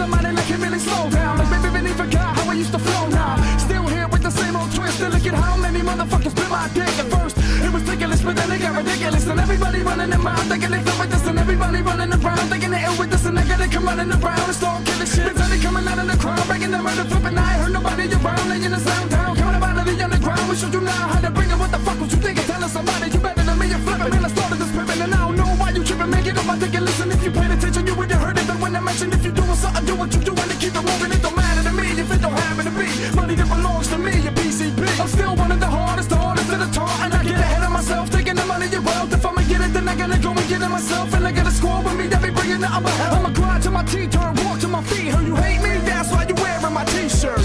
Somebody like him really slow down. Like baby, really forgot how I used to flow now. Still here with the same old twist. And look at how many motherfuckers bit my dick. At first, it was ridiculous, but then it got ridiculous. And everybody running around thinking they feel with this. And everybody running around thinking they ill with this. And they gotta come running around and start killing shit. Until they coming out of the crowd, breaking the murder flip. And I ain't heard nobody around laying the sound down. Coming out of the underground, we showed you now how to bring it. What the fuck was you thinking? Telling somebody you better than me. You're flipping, man. I started this pimping. And I don't know why you tripping. Make it up, I think and listen. If you paid attention, you would have heard it. But when I mentioned if you doing something, do what you do and keep it moving. It don't matter to me if it don't happen to be money that belongs to me, your PCP. I'm still one of the hardest to the taught. And I get ahead of myself, taking the money you wealth. If I'ma get it, then I gotta go and get it myself. And I got a squad with me that be bringing the upper hell. I'ma grind to my teeth, turn, walk to my feet. Heard you hate me, that's why you wearing my t-shirt.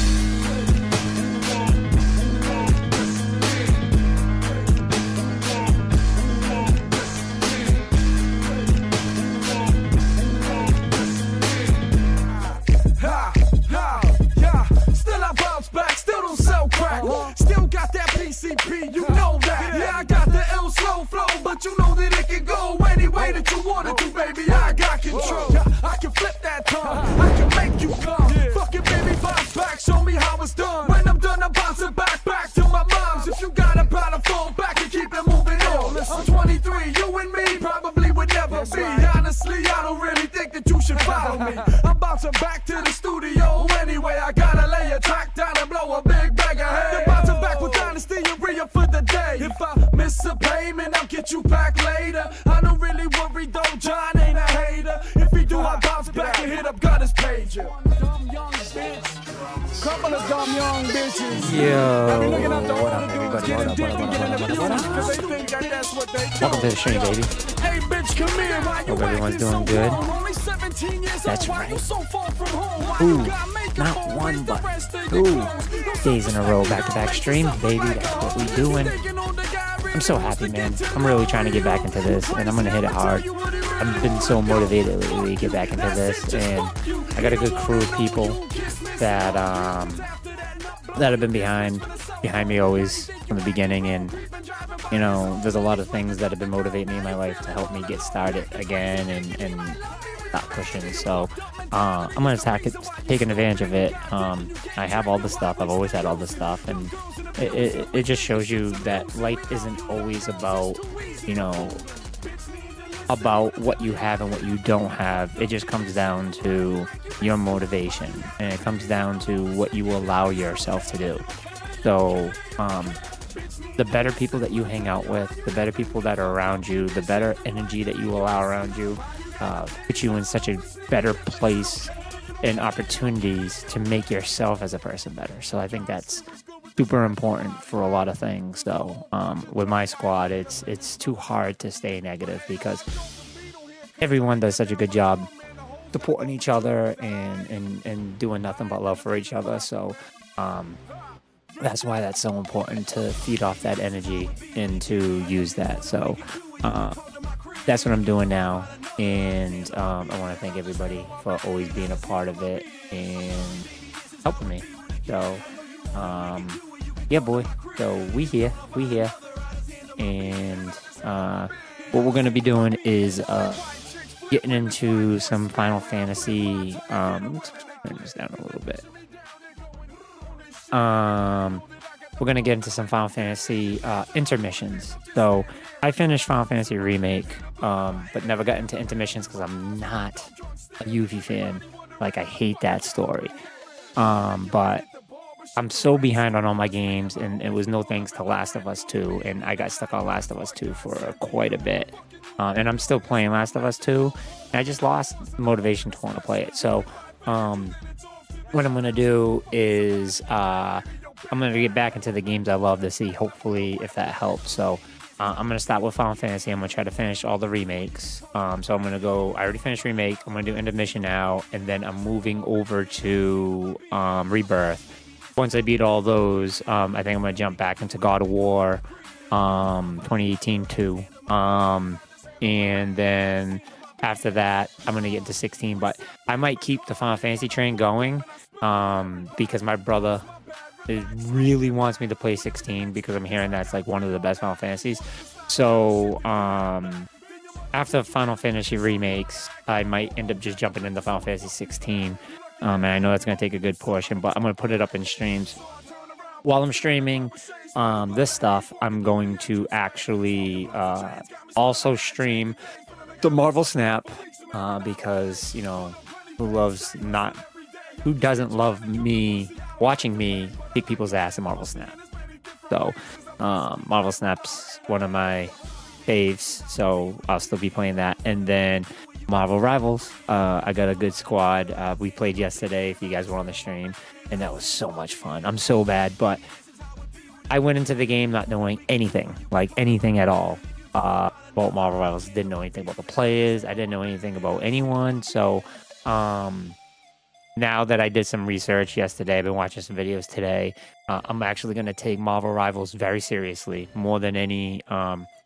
Still got that PCP, you know that. Yeah, I got the L slow flow, but you know that it can go any way that you want it to, baby. I got control. I can flip that tongue, I can make you come. Fucking baby, bounce back, show me how it's done. When I'm done, I'm bouncing back to my mom's. If you got a problem, fall back and keep it moving on. I'm 23, you and me probably would never be. Honestly, I don't really think that you should follow me. I'm bouncing back to the studio anyway. I gotta lay a track down and blow a big bag of hay. Bouncing back with Fantasty and re-up for the day. If I miss a payment, I'll get you back later. I don't really worry though, John ain't a hater. If he do, I bounce back and hit up Gunner's pager. Couple of dumb young bitches. Yo, what up, everybody? What up? Welcome to the stream, baby. Hey, bitch, come here. Hope everyone's doing good. That's right. Ooh, not one, but 2 days in a row, back-to-back stream, baby. That's what we doing. I'm so happy, man. I'm really trying to get back into this, and I'm gonna hit it hard. I've been so motivated lately to get back into this, and I got a good crew of people that have been behind me always from the beginning, and you know, there's a lot of things that have been motivating me in my life to help me get started again and stop pushing. So I'm gonna taking advantage of it. I have all the stuff. I've always had all the stuff, and it just shows you that life isn't always about, you know, about what you have and what you don't have. It just comes down to your motivation, and it comes down to what you allow yourself to do. So the better people that you hang out with, the better people that are around you, the better energy that you allow around you, put you in such a better place and opportunities to make yourself as a person better. So I think that's super important for a lot of things. So with my squad, it's too hard to stay negative because everyone does such a good job supporting each other and doing nothing but love for each other. So that's why that's so important, to feed off that energy and to use that. So that's what I'm doing now, and I want to thank everybody for always being a part of it and helping me. So yeah, boy. So we here, and what we're gonna be doing is getting into some Final Fantasy. Let's turn this down a little bit. We're gonna get into some Final Fantasy intermissions. So I finished Final Fantasy Remake, but never got into intermissions because I'm not a Yuffie fan. Like, I hate that story. But I'm so behind on all my games, and it was no thanks to Last of Us 2, and I got stuck on Last of Us 2 for quite a bit. And I'm still playing Last of Us 2, and I just lost motivation to want to play it. So what I'm going to do is I'm going to get back into the games I love to see, hopefully, if that helps. So I'm going to start with Final Fantasy. I'm going to try to finish all the remakes. So I'm going to go, I already finished Remake. I'm going to do Intermission now, and then I'm moving over to Rebirth. Once I beat all those, I think I'm going to jump back into God of War, 2018 too. And then after that, I'm going to get to 16, but I might keep the Final Fantasy train going, because my brother really wants me to play 16 because I'm hearing that's like one of the best Final Fantasies. So, after Final Fantasy remakes, I might end up just jumping into Final Fantasy 16. And I know that's going to take a good portion, but I'm going to put it up in streams. While I'm streaming this stuff, I'm going to actually also stream the Marvel Snap, because, you know, who doesn't love me watching me kick people's ass in Marvel Snap? So, Marvel Snap's one of my faves, so I'll still be playing that. And then Marvel Rivals, I got a good squad. We played yesterday, if you guys were on the stream, and that was so much fun. I'm so bad, but I went into the game not knowing anything at all about Marvel Rivals. Didn't know anything about the players. I didn't know anything about anyone. So now that I did some research yesterday, I've been watching some videos today, I'm actually going to take Marvel Rivals very seriously, more than any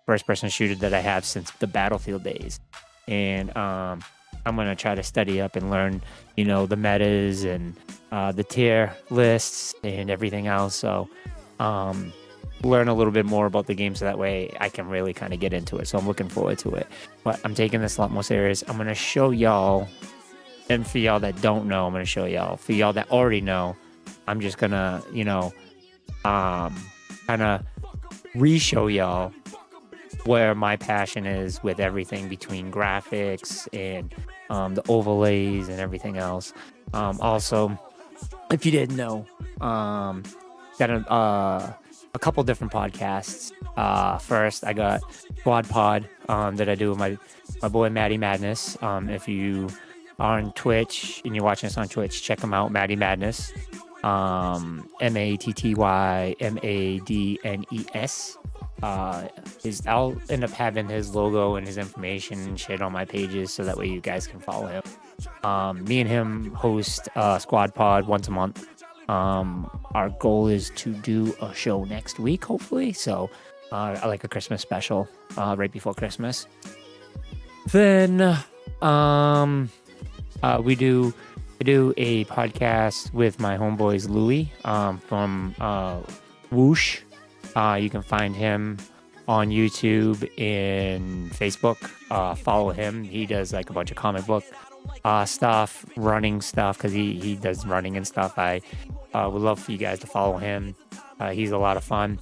first-person shooter that I have since the Battlefield days. And I'm going to try to study up and learn, you know, the metas and the tier lists and everything else. So learn a little bit more about the game so that way I can really kind of get into it. So I'm looking forward to it. But I'm taking this a lot more serious. I'm going to show y'all, and for y'all that don't know, I'm going to show y'all. For y'all that already know, I'm just going to, you know, kind of re-show y'all where my passion is with everything between graphics and the overlays and everything else. Also, if you didn't know, got a couple different podcasts. First, I got Squad Pod that I do with my boy Maddie Madness. If you are on Twitch and you're watching us on Twitch, check him out, Maddie Madness. MATTYMADNES. I'll end up having his logo and his information shared on my pages so that way you guys can follow him. Me and him host Squad Pod once a month. Our goal is to do a show next week, hopefully. So, like a Christmas special, right before Christmas. Then, we do a podcast with my homeboys Louie, from Whoosh. You can find him on YouTube and Facebook. Follow him. He does like a bunch of comic book stuff, running stuff, because he does running and stuff. I would love for you guys to follow him. He's a lot of fun.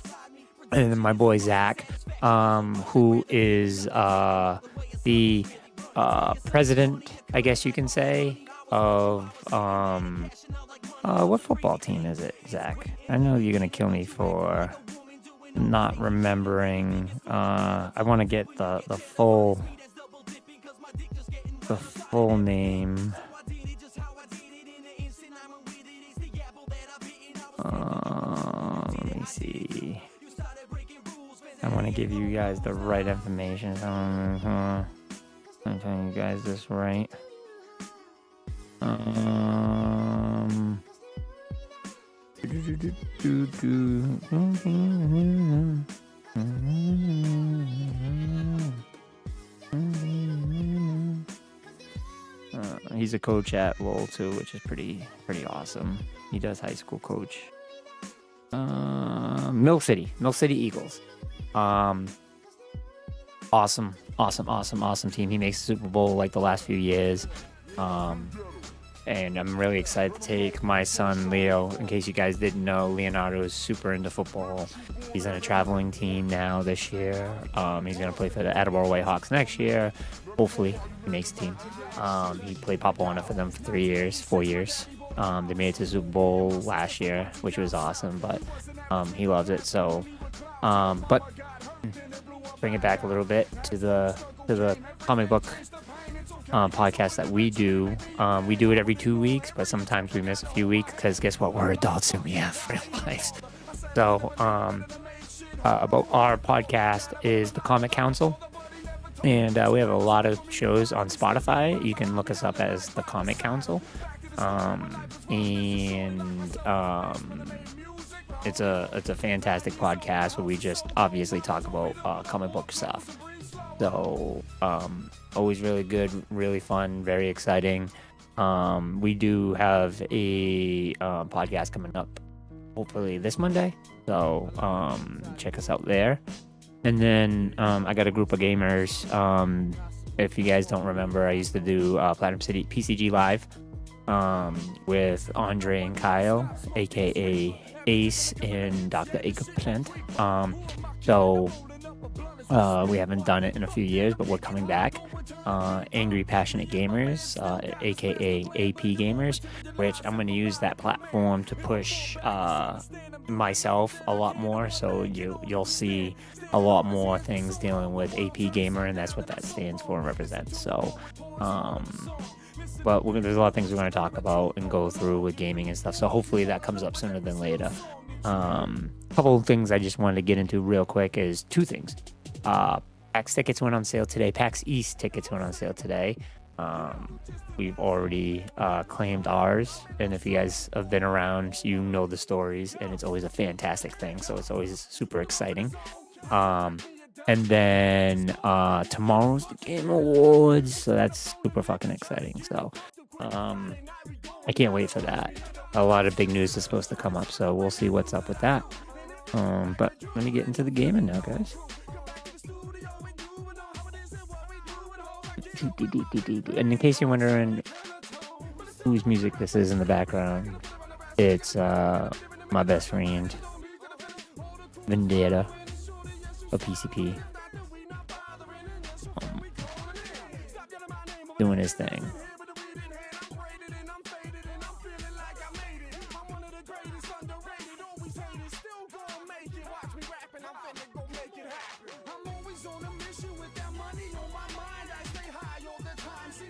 And then my boy Zach, who is the president, I guess you can say, of what football team is it, Zach? I know you're gonna kill me for not remembering. I want to get the full name. Let me see. I want to give you guys the right information. I'm telling you guys this right. He's a coach at LOL too, which is pretty awesome. He does high school coach. Mill City Eagles. Awesome team. He makes the Super Bowl like the last few years. And I'm really excited to take my son Leo. In case you guys didn't know, Leonardo is super into football. He's in a traveling team now this year. He's going to play for the Attleboro Whitehawks next year. Hopefully, he makes the team. He played Pop Warner for them for 4 years. They made it to the Super Bowl last year, which was awesome, but he loves it. So, but bring it back a little bit to the comic book podcast that we do. We do it every 2 weeks, but sometimes we miss a few weeks because guess what? We're adults and we have real lives. So, about our podcast is the Comic Council, and we have a lot of shows on Spotify. You can look us up as the Comic Council, and it's a fantastic podcast where we just obviously talk about comic book stuff. So always really good, really fun, very exciting. We do have a podcast coming up, hopefully this Monday. So check us out there. And then I got a group of gamers. If you guys don't remember, I used to do Platinum City PCG Live with Andre and Kyle, aka Ace and Dr. Eggplant. So we haven't done it in a few years, but we're coming back. Angry Passionate Gamers, aka AP Gamers, which I'm going to use that platform to push myself a lot more. So you'll see a lot more things dealing with AP Gamer, and that's what that stands for and represents. So, but there's a lot of things we're going to talk about and go through with gaming and stuff. So hopefully that comes up sooner than later. A couple of things I just wanted to get into real quick is two things. PAX tickets went on sale today. PAX East tickets went on sale today. We've already claimed ours, and if you guys have been around, you know the stories, and it's always a fantastic thing. So it's always super exciting. And then tomorrow's the Game Awards, so that's super fucking exciting. So I can't wait for that. A lot of big news is supposed to come up, so we'll see what's up with that. But let me get into the gaming now, guys. And in case you're wondering whose music this is in the background, it's my best friend Vendetta of PCP, doing his thing.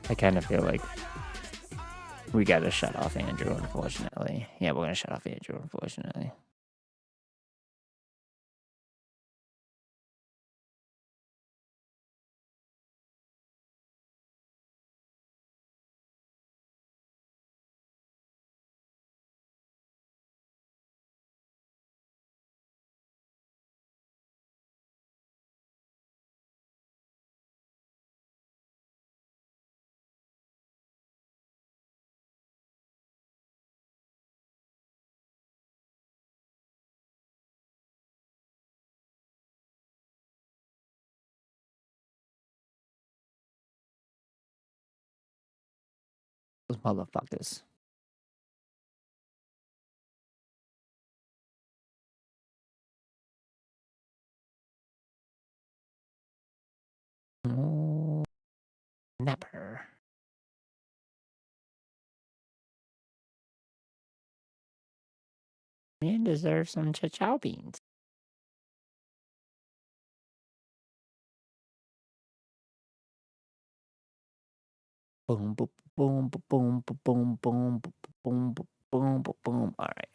I kind of feel like we gotta shut off Andrew, unfortunately. Yeah, we're gonna shut off Andrew, unfortunately. Those motherfuckers. Oh, Napper. Man deserves some chow beans. Boom, boom, boom, boom, boom, boom, boom, boom, boom, boom, boom. All right.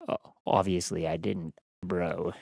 Oh, obviously I didn't, bro.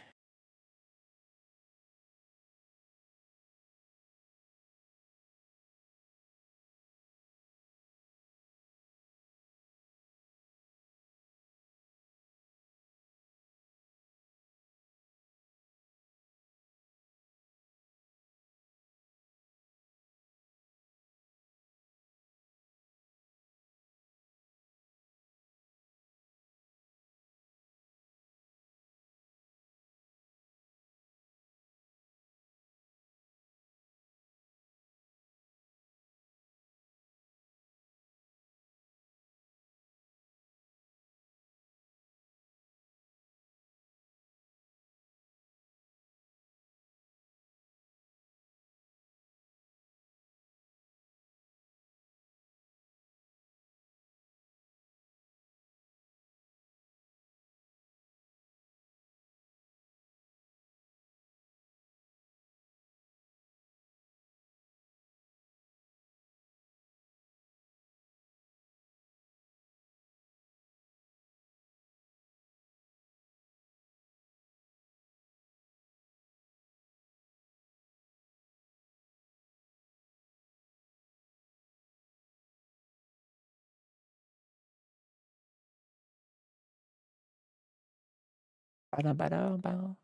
Ba-da-ba-da-ba.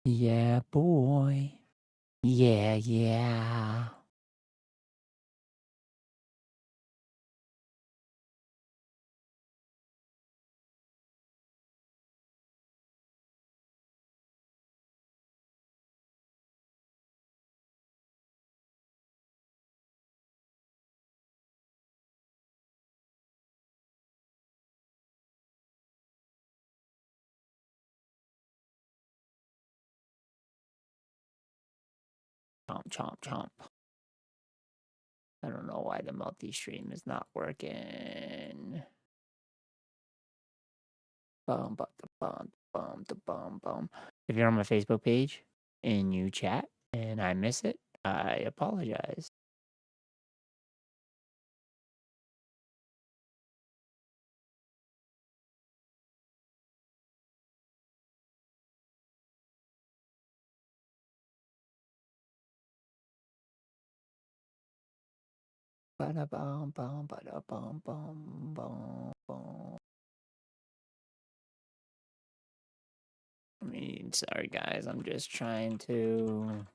Yeah, boy. Yeah, yeah. Chomp, chomp, chomp. I don't know why the multi-stream is not working. Bum, bum, bum, bum, bum, bum. If you're on my Facebook page and you chat and I miss it, I apologize. Ba-da-bum, bum, ba-da-bum, bum, bum, bum. I mean, sorry guys, I'm just trying to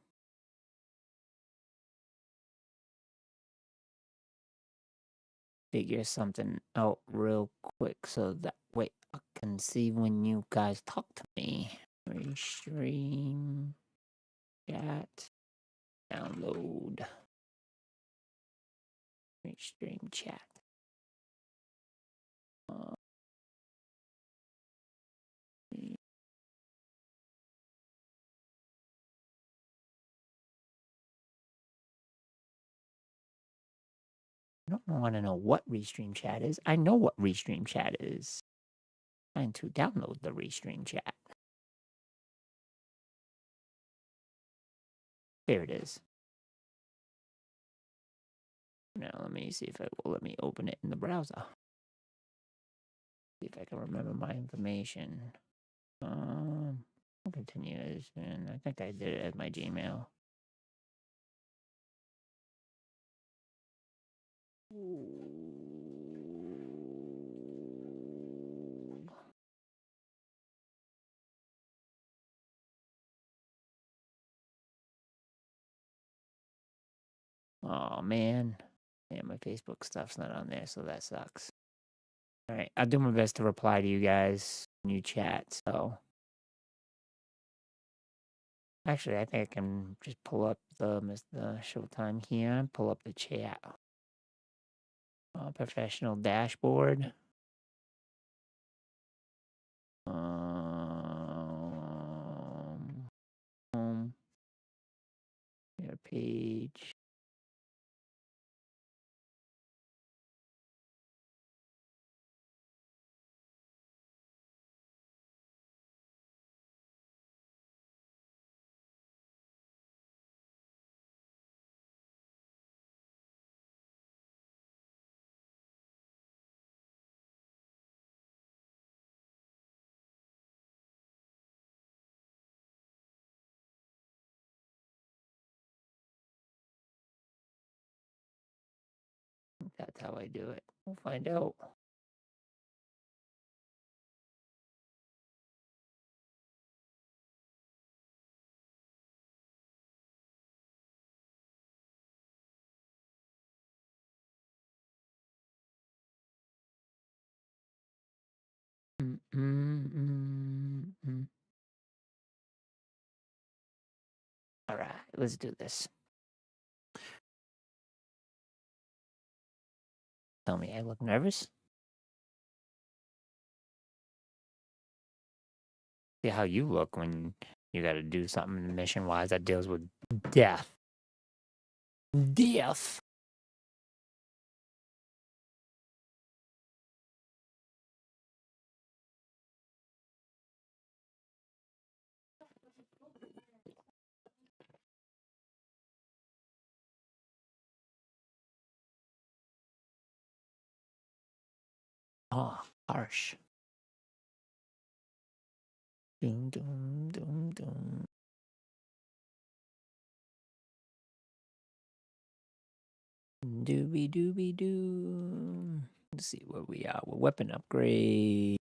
figure something out real quick so that way I can see when you guys talk to me. Restream, chat, download, restream chat. I don't want to know what Restream Chat is. I know what Restream Chat is. Trying to download the Restream Chat. There it is. Now let me see if it will let me open it in the browser. See if I can remember my information. I'll continue this, and I think I did it as my Gmail. Oh man. Yeah, my Facebook stuff's not on there, so that sucks. Alright, I'll do my best to reply to you guys when you chat, so. Actually, I think I can just pull up the Showtime here, pull up the chat. Professional dashboard. Home. Your page. That's how I do it. We'll find out. All right, let's do this. Tell me, I look nervous? See how you look when you gotta do something mission-wise that deals with death. Death! Oh, harsh. Doom, doom, doom, doom. Doobie doobie doo. Let's see where we are. We're weapon upgrades.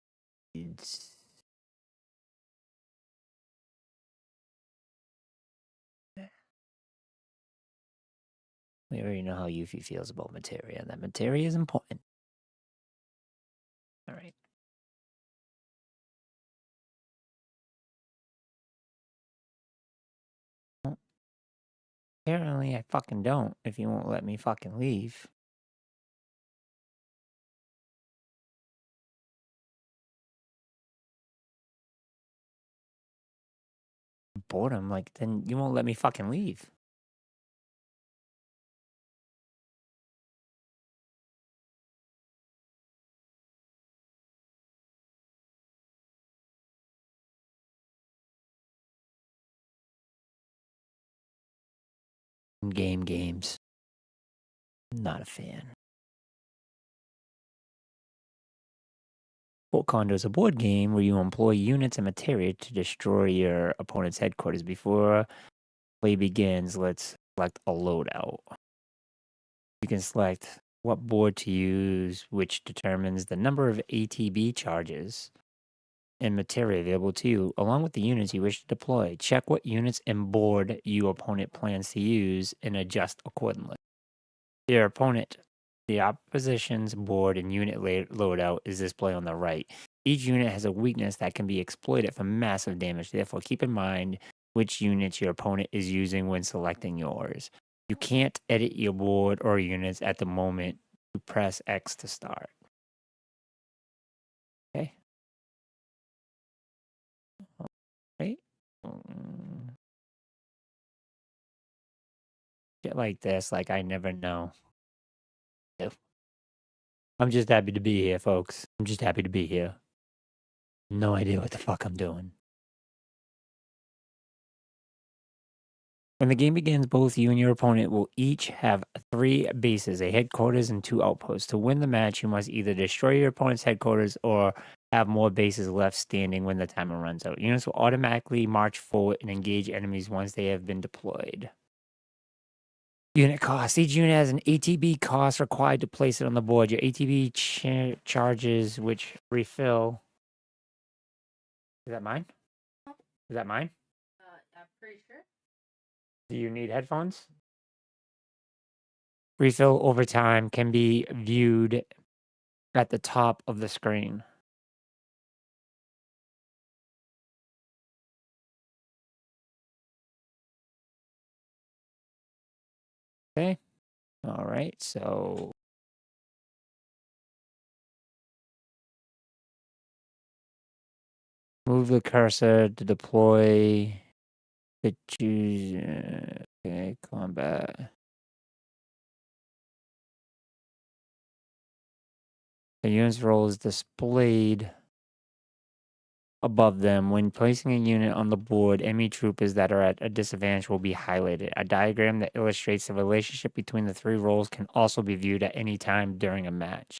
We already know how Yuffie feels about materia. That materia is important. All right. Well, apparently, I fucking don't. If you won't let me fucking leave. Boredom, like, then you won't let me fucking leave. Games. Not a fan. Fort Condo is a board game where you employ units and materia to destroy your opponent's headquarters. Before play begins, let's select a loadout. You can select what board to use, which determines the number of ATB charges and materia available to you, along with the units you wish to deploy. Check what units and board your opponent plans to use and adjust accordingly. Your opponent, the opposition's board and unit loadout is displayed on the right. Each unit has a weakness that can be exploited for massive damage. Therefore, keep in mind which units your opponent is using when selecting yours. You can't edit your board or units at the moment. You press X to start. Okay. Right? Shit like this, like I never know. I'm just happy to be here, folks. I'm just happy to be here. No idea what the fuck I'm doing. When the game begins, both you and your opponent will each have 3 bases, a headquarters and 2 outposts. To win the match, you must either destroy your opponent's headquarters or have more bases left standing when the timer runs out. Units will automatically march forward and engage enemies once they have been deployed. Unit cost. Each unit has an ATB cost required to place it on the board. Your ATB charges, which refill. Is that mine? Is that mine? I'm pretty sure. Do you need headphones? Refill over time can be viewed at the top of the screen. Okay. All right. So move the cursor to deploy the choose. Okay, combat. The unit's role is displayed above them. When placing a unit on the board, enemy troopers that are at a disadvantage will be highlighted. A diagram that illustrates the relationship between the 3 roles can also be viewed at any time during a match.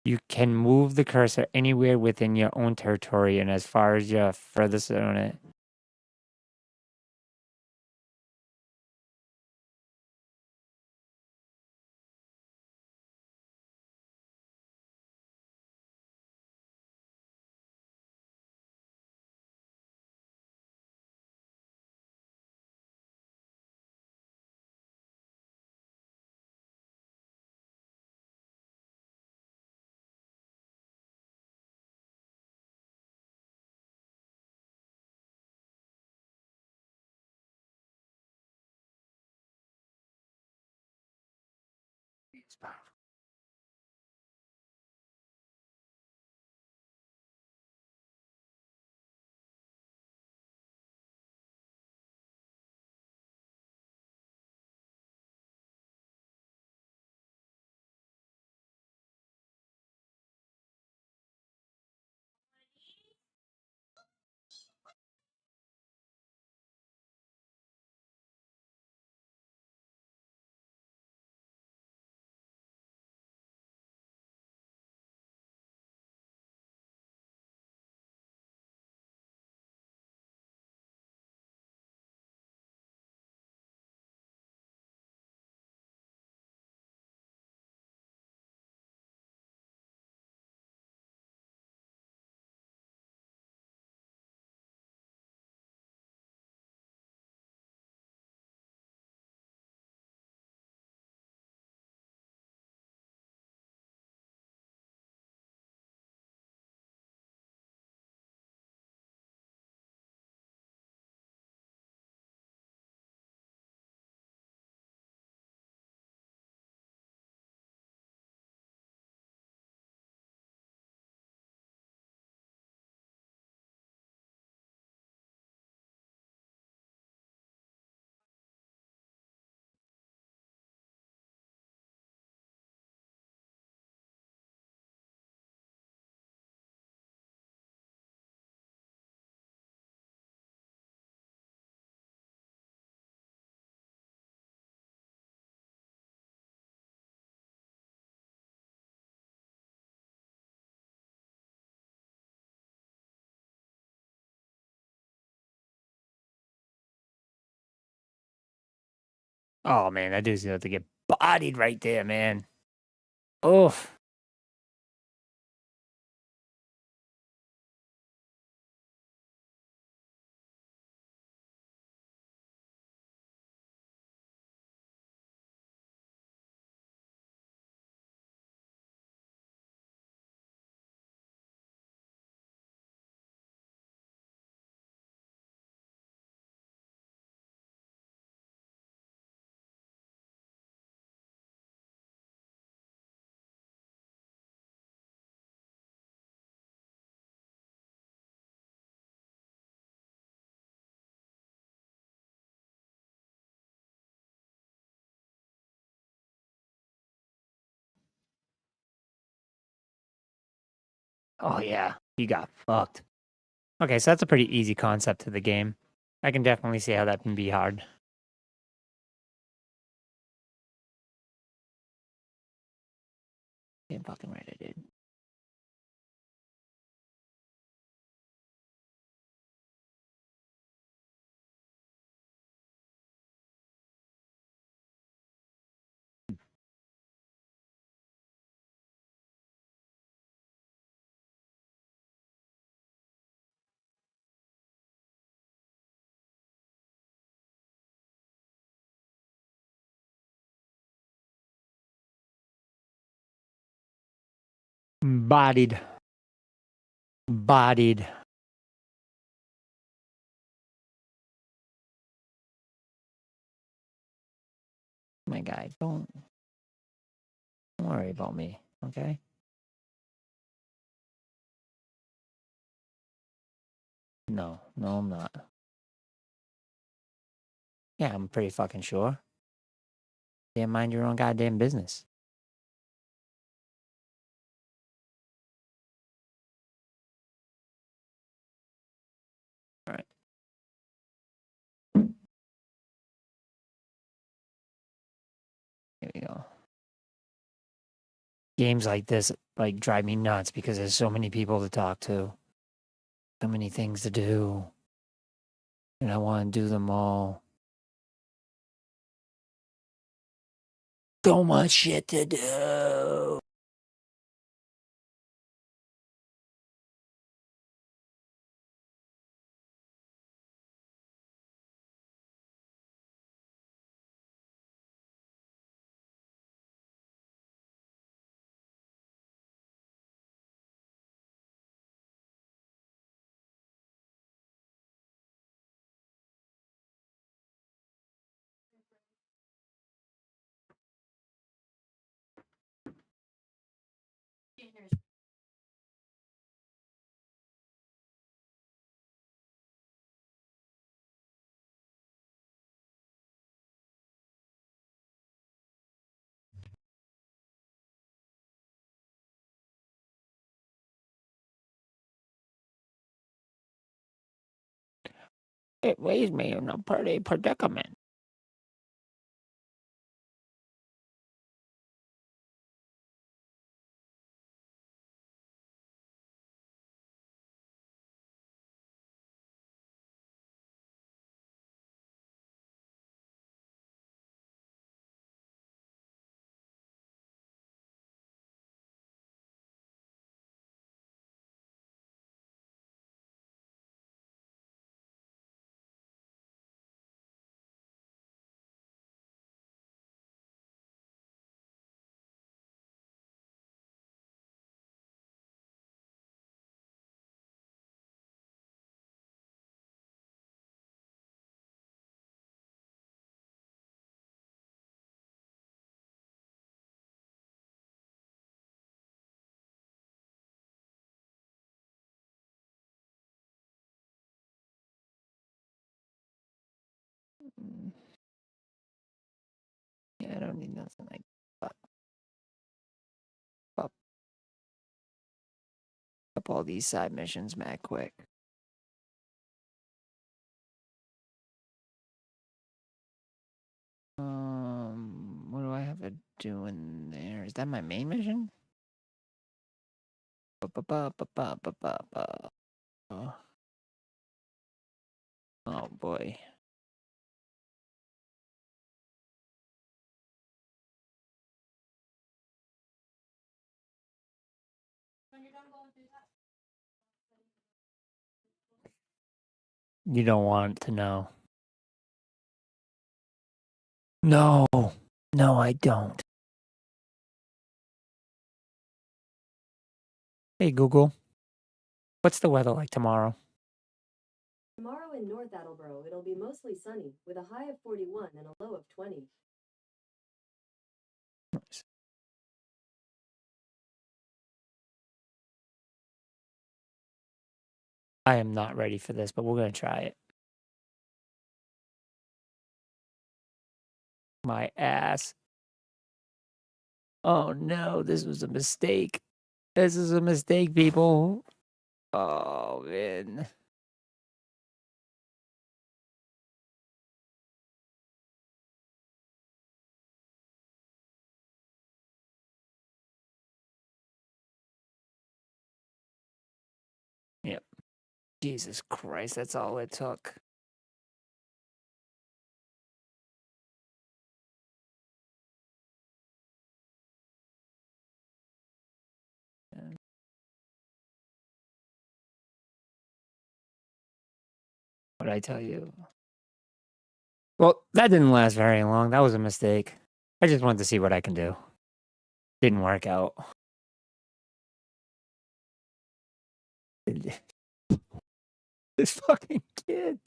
You can move the cursor anywhere within your own territory and as far as your furthest on it. Oh, man, that dude's gonna have to get bodied right there, man. Oof. Oh, yeah. You got fucked. Okay, so that's a pretty easy concept to the game. I can definitely see how that can be hard. Damn fucking right I did. Bodied. Bodied. My guy, don't worry about me, okay? No, I'm not. Yeah, I'm pretty fucking sure. Damn, mind your own goddamn business. All right. Here we go. Games like this like drive me nuts because there's so many people to talk to, so many things to do, and I want to do them all. So much shit to do. It leaves me in a pretty predicament. Yeah, I don't need nothing like that. Up all these side missions mad quick. What do I have to do in there? Is that my main mission? Ba-ba-ba-ba-ba-ba-ba. Oh boy. You don't want to know. No. No, I don't. Hey, Google. What's the weather like tomorrow? Tomorrow in North Attleboro, it'll be mostly sunny, with a high of 41 and a low of 20. Nice. I am not ready for this, but we're going to try it. My ass. Oh no, this was a mistake. This is a mistake, people. Oh, man. Yep. Jesus Christ, that's all it took. What I tell you? Well, that didn't last very long. That was a mistake. I just wanted to see what I can do. Didn't work out. This fucking kid.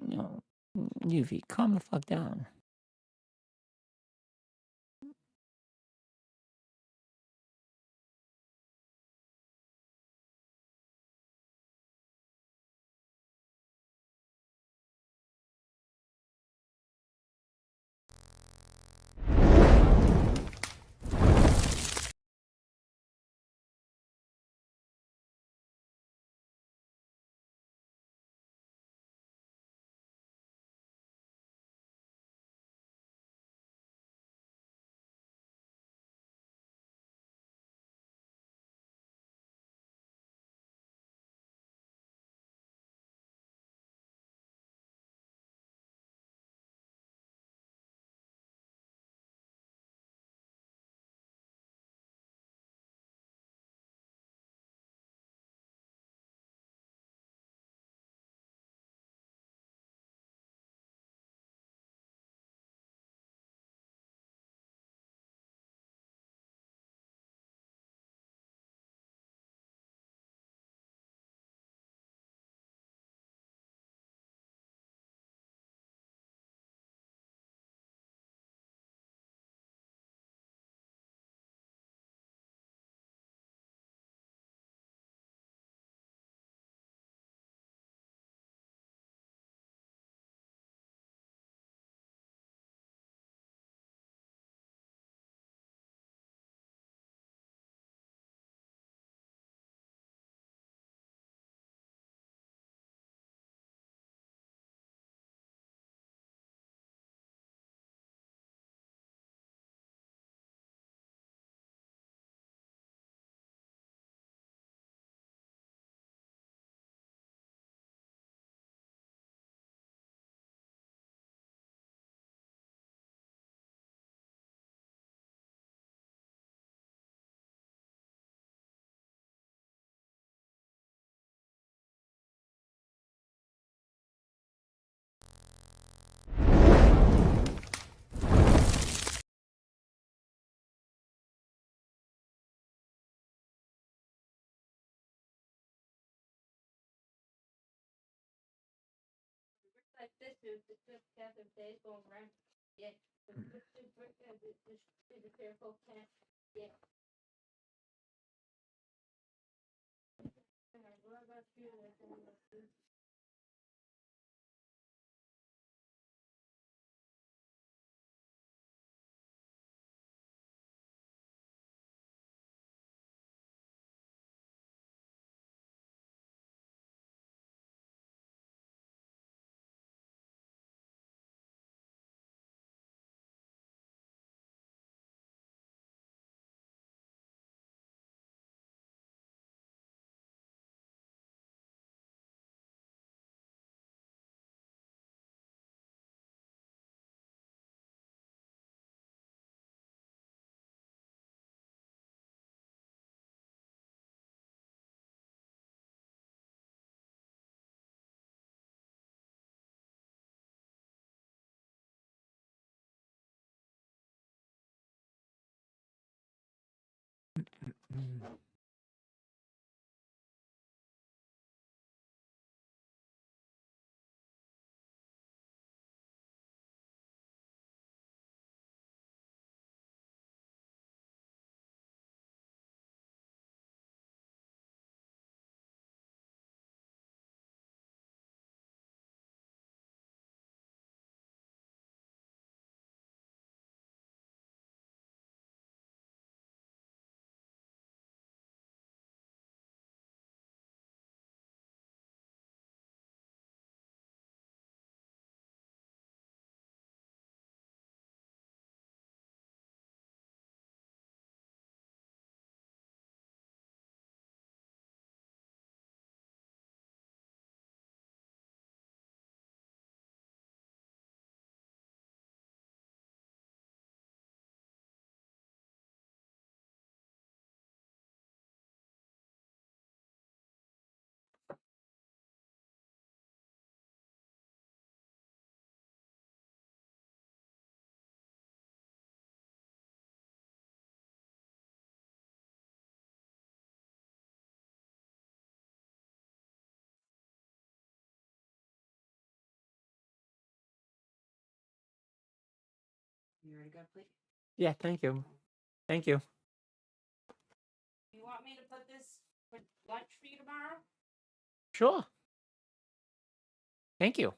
No, Yuvi, calm the fuck down. Like this is just Catherine Day going around. Yeah. The careful cat. Yeah. What about you? You already got a plate? Yeah, thank you. Thank you. You want me to put this for lunch for you tomorrow? Sure. Thank you.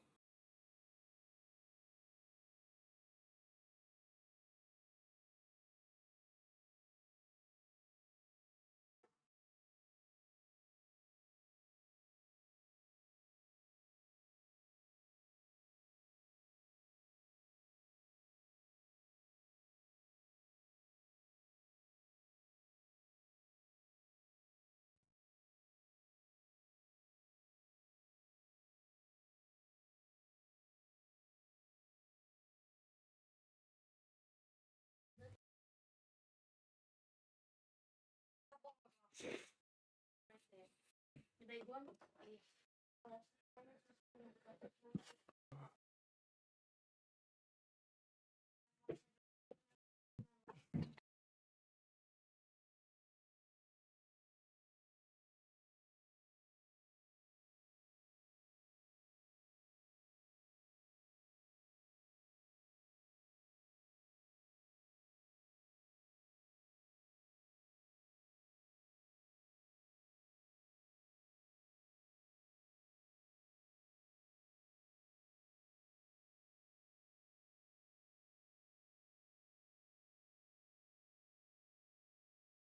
The big one?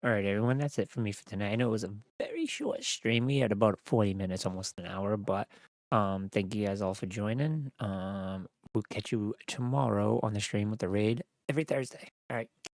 All right, everyone, that's it for me for tonight. I know it was a very short stream. We had about 40 minutes, almost an hour, but thank you guys all for joining. We'll catch you tomorrow on the stream with the raid every Thursday. All right.